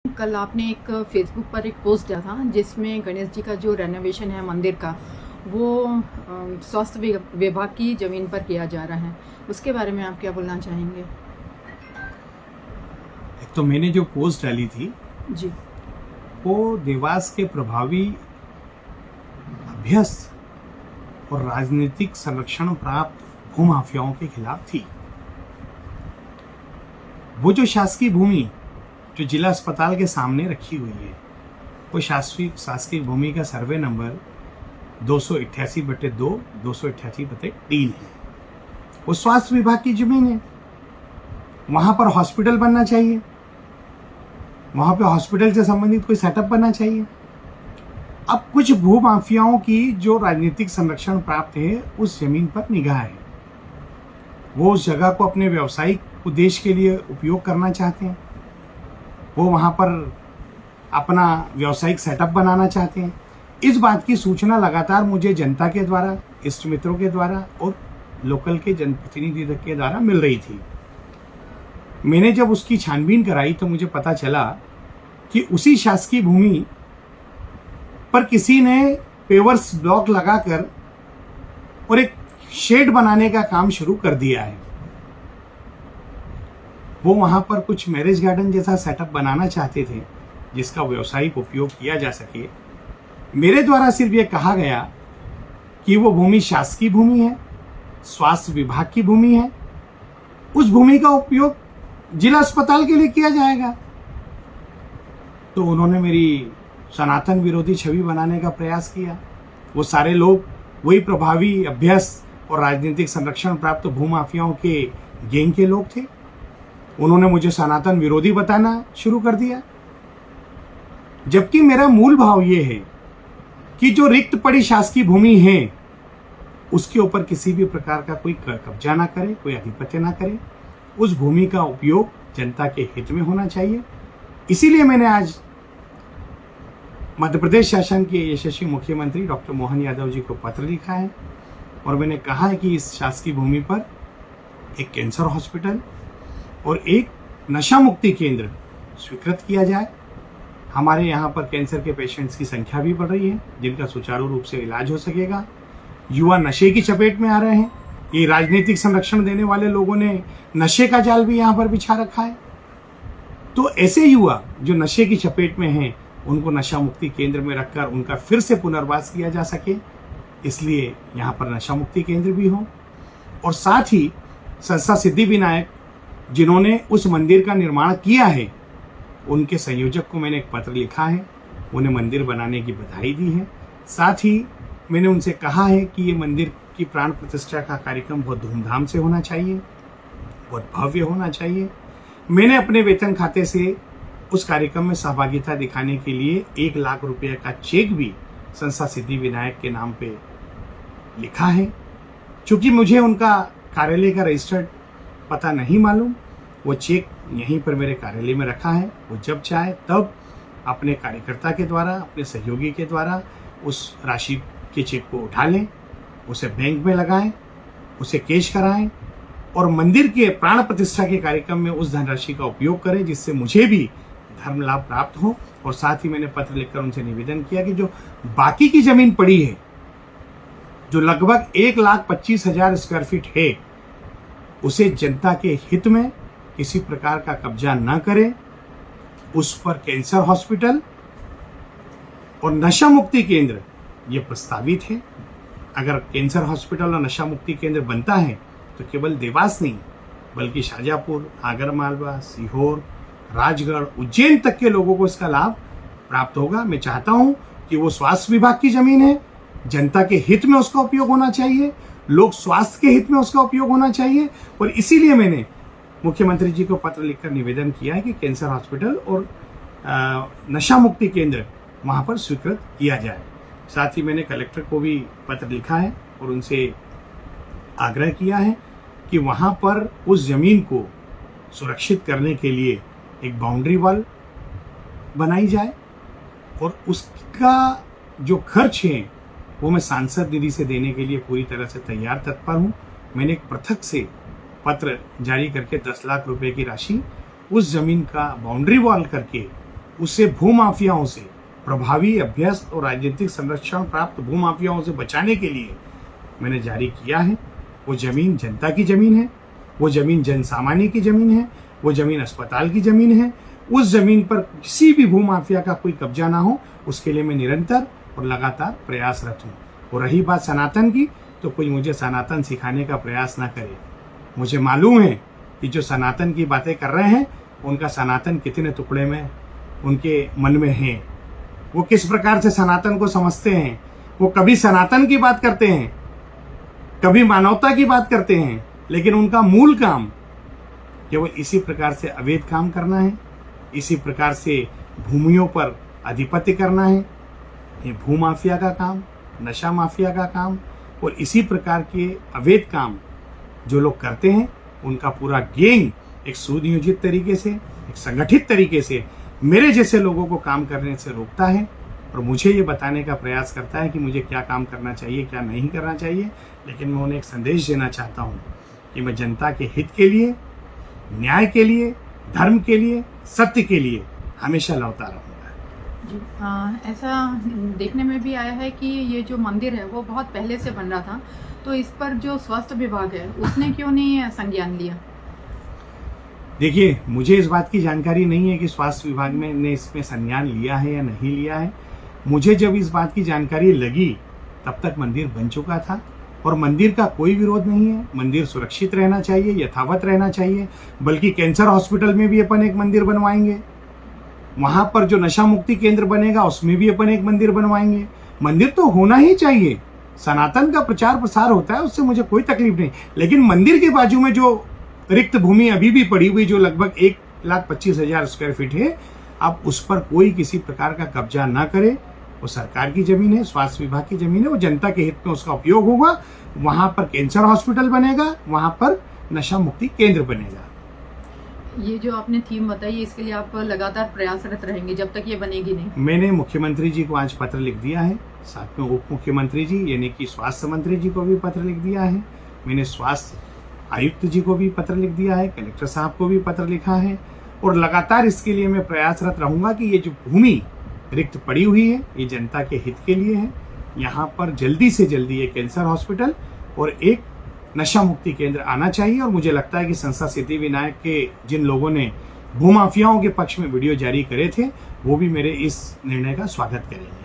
कल आपने एक फेसबुक पर एक पोस्ट दिया था जिसमें गणेश जी का जो रेनोवेशन है मंदिर का वो स्वास्थ्य विभाग की ज़मीन पर किया जा रहा है। उसके बारे में आप क्या बोलना चाहेंगे? एक तो मैंने जो पोस्ट डाली थी जी। वो देवास के प्रभावी अभ्यस्त और राजनीतिक संरक्षण प्राप्त भूमाफियाओं के खिलाफ थी। वो जो शासकीय भूमि जो जिला अस्पताल के सामने रखी हुई है वो शासकीय भूमि का सर्वे नंबर 288/2 288/3 है। वो स्वास्थ्य विभाग की जमीन है। वहां पर हॉस्पिटल बनना चाहिए, वहां पे हॉस्पिटल से संबंधित कोई सेटअप बनना चाहिए। अब कुछ भू माफियाओं की जो राजनीतिक संरक्षण प्राप्त है उस जमीन पर निगाह है। वो उस जगह को अपने व्यावसायिक उद्देश्य के लिए उपयोग करना चाहते हैं। वो वहां पर अपना व्यावसायिक सेटअप बनाना चाहते हैं। इस बात की सूचना लगातार मुझे जनता के द्वारा, इष्ट मित्रों के द्वारा और लोकल के जनप्रतिनिधि के द्वारा मिल रही थी। मैंने जब उसकी छानबीन कराई तो मुझे पता चला कि उसी शासकीय भूमि पर किसी ने पेवर्स ब्लॉक लगाकर और एक शेड बनाने का काम शुरू कर दिया है। वो वहां पर कुछ मैरिज गार्डन जैसा सेटअप बनाना चाहते थे जिसका व्यावसायिक उपयोग किया जा सके। मेरे द्वारा सिर्फ ये कहा गया कि वो भूमि शासकीय भूमि है, स्वास्थ्य विभाग की भूमि है, उस भूमि का उपयोग जिला अस्पताल के लिए किया जाएगा। तो उन्होंने मेरी सनातन विरोधी छवि बनाने का प्रयास किया। वो सारे लोग वही प्रभावी अभ्यस्त और राजनीतिक संरक्षण प्राप्त भूमाफियाओं के गैंग के लोग थे। उन्होंने मुझे सनातन विरोधी बताना शुरू कर दिया, जबकि मेरा मूल भाव ये है कि जो रिक्त पड़ी शासकीय भूमि है उसके ऊपर किसी भी प्रकार का कोई कब्जा ना करे, कोई आधिपत्य ना करे। उस भूमि का उपयोग जनता के हित में होना चाहिए। इसीलिए मैंने आज मध्य प्रदेश शासन के यशस्वी मुख्यमंत्री डॉक्टर मोहन यादव जी को पत्र लिखा है और मैंने कहा है कि इस शासकीय भूमि पर एक कैंसर हॉस्पिटल और एक नशा मुक्ति केंद्र स्वीकृत किया जाए। हमारे यहाँ पर कैंसर के पेशेंट्स की संख्या भी बढ़ रही है जिनका सुचारू रूप से इलाज हो सकेगा। युवा नशे की चपेट में आ रहे हैं। ये राजनीतिक संरक्षण देने वाले लोगों ने नशे का जाल भी यहाँ पर बिछा रखा है। तो ऐसे युवा जो नशे की चपेट में हैं उनको नशा मुक्ति केंद्र में रखकर उनका फिर से पुनर्वास किया जा सके, इसलिए यहाँ पर नशा मुक्ति केंद्र भी हो। और साथ ही संस्था सिद्धि विनायक जिन्होंने उस मंदिर का निर्माण किया है उनके संयोजक को मैंने एक पत्र लिखा है, उन्हें मंदिर बनाने की बधाई दी है। साथ ही मैंने उनसे कहा है कि ये मंदिर की प्राण प्रतिष्ठा का कार्यक्रम बहुत धूमधाम से होना चाहिए, बहुत भव्य होना चाहिए। मैंने अपने वेतन खाते से उस कार्यक्रम में सहभागिता दिखाने के लिए 1 लाख रुपए का चेक भी संस्था सिद्धि विनायक के नाम पे लिखा है। चूंकि मुझे उनका कार्यालय का रजिस्टर्ड पता नहीं मालूम, वो चेक यहीं पर मेरे कार्यालय में रखा है। वो जब चाहे तब अपने कार्यकर्ता के द्वारा, अपने सहयोगी के द्वारा उस राशि के चेक को उठा लें, उसे बैंक में लगाएं, उसे कैश कराएं और मंदिर के प्राण प्रतिष्ठा के कार्यक्रम में उस धनराशि का उपयोग करें जिससे मुझे भी धर्म लाभ प्राप्त हो। और साथ ही मैंने पत्र लिखकर उनसे निवेदन किया कि जो बाकी की जमीन पड़ी है, जो लगभग 1,25,000 स्क्वायर फीट है, उसे जनता के हित में किसी प्रकार का कब्जा न करें। उस पर कैंसर हॉस्पिटल और नशा मुक्ति केंद्र ये प्रस्तावित है। अगर कैंसर हॉस्पिटल और नशा मुक्ति केंद्र बनता है तो केवल देवास नहीं बल्कि शाजापुर, आगरमालवा, सीहोर, राजगढ़, उज्जैन तक के लोगों को इसका लाभ प्राप्त होगा। मैं चाहता हूं कि वो स्वास्थ्य विभाग की जमीन है, जनता के हित में उसका उपयोग होना चाहिए, लोक स्वास्थ्य के हित में उसका उपयोग होना चाहिए। और इसीलिए मैंने मुख्यमंत्री जी को पत्र लिखकर निवेदन किया है कि कैंसर हॉस्पिटल और नशा मुक्ति केंद्र वहां पर स्वीकृत किया जाए। साथ ही मैंने कलेक्टर को भी पत्र लिखा है और उनसे आग्रह किया है कि वहां पर उस जमीन को सुरक्षित करने के लिए एक बाउंड्री वॉल बनाई जाए और उसका जो खर्च है वो मैं सांसद निधि से देने के लिए पूरी तरह से तत्पर हूँ। मैंने एक पृथक से पत्र जारी करके 10 लाख रुपए की राशि उस जमीन का बाउंड्री वॉल करके उसे भूमाफियाओं से, प्रभावी अभ्यस्त और राजनीतिक संरक्षण प्राप्त भूमाफियाओं से बचाने के लिए मैंने जारी किया है। वो जमीन जनता की जमीन है, वो जमीन जन सामान्य की जमीन है, वो जमीन अस्पताल की जमीन है। उस जमीन पर किसी भी भूमाफिया का कोई कब्जा ना हो, उसके लिए मैं निरंतर और लगातार प्रयासरत हूँ। और रही बात सनातन की, तो कोई मुझे सनातन सिखाने का प्रयास ना करे। मुझे मालूम है कि जो सनातन की बातें कर रहे हैं उनका सनातन कितने टुकड़े में उनके मन में है, वो किस प्रकार से सनातन को समझते हैं। वो कभी सनातन की बात करते हैं, कभी मानवता की बात करते हैं, लेकिन उनका मूल काम केवल इसी प्रकार से अवैध काम करना है, इसी प्रकार से भूमियों पर आधिपत्य करना है। ये भूमाफिया का काम, नशा माफिया का काम और इसी प्रकार के अवैध काम जो लोग करते हैं, उनका पूरा गैंग एक सुनियोजित तरीके से, एक संगठित तरीके से मेरे जैसे लोगों को काम करने से रोकता है और मुझे ये बताने का प्रयास करता है कि मुझे क्या काम करना चाहिए, क्या नहीं करना चाहिए। लेकिन मैं उन्हें एक संदेश देना चाहता हूँ कि मैं जनता के हित के लिए, न्याय के लिए, धर्म के लिए, सत्य के लिए हमेशा लड़ता रहूँगा। जी ऐसा देखने में भी आया है कि ये जो मंदिर है वो बहुत पहले से बन रहा था, तो इस पर जो स्वास्थ्य विभाग है उसने क्यों नहीं संज्ञान लिया? देखिए, मुझे इस बात की जानकारी नहीं है कि स्वास्थ्य विभाग ने इसमें संज्ञान लिया है या नहीं लिया है। मुझे जब इस बात की जानकारी लगी तब तक मंदिर बन चुका था और मंदिर का कोई विरोध नहीं है। मंदिर सुरक्षित रहना चाहिए, यथावत रहना चाहिए। बल्कि कैंसर हॉस्पिटल में भी अपन एक मंदिर बनवाएंगे, वहां पर जो नशा मुक्ति केंद्र बनेगा उसमें भी अपन एक मंदिर बनवाएंगे। मंदिर तो होना ही चाहिए, सनातन का प्रचार प्रसार होता है, उससे मुझे कोई तकलीफ नहीं। लेकिन मंदिर के बाजू में जो रिक्त भूमि अभी भी पड़ी हुई, जो लगभग 1,25,000 स्क्वायर फीट है, अब उस पर कोई किसी प्रकार का कब्जा ना करे। वो सरकार की जमीन है, स्वास्थ्य विभाग की जमीन है, वो जनता के हित में उसका उपयोग होगा। वहां पर कैंसर हॉस्पिटल बनेगा, वहां पर नशा मुक्ति केंद्र बनेगा। ये जो आपने थीम बताई, इसके लिए आप लगातार प्रयासरत रहेंगे जब तक ये बनेगी नहीं? मैंने मुख्यमंत्री जी को आज पत्र लिख दिया है, साथ में उप मुख्यमंत्री जी यानी कि स्वास्थ्य मंत्री जी को भी पत्र लिख दिया है। मैंने स्वास्थ्य आयुक्त जी को भी पत्र लिख दिया है, कलेक्टर साहब को भी पत्र लिखा है और लगातार इसके लिए मैं प्रयासरत रहूंगा कि ये जो भूमि रिक्त पड़ी हुई है ये जनता के हित के लिए है। यहाँ पर जल्दी से जल्दी एक कैंसर हॉस्पिटल और एक नशा मुक्ति केंद्र आना चाहिए। और मुझे लगता है कि संसद सिद्धिविनायक के जिन लोगों ने भूमाफियाओं के पक्ष में वीडियो जारी करे थे, वो भी मेरे इस निर्णय का स्वागत करेंगे।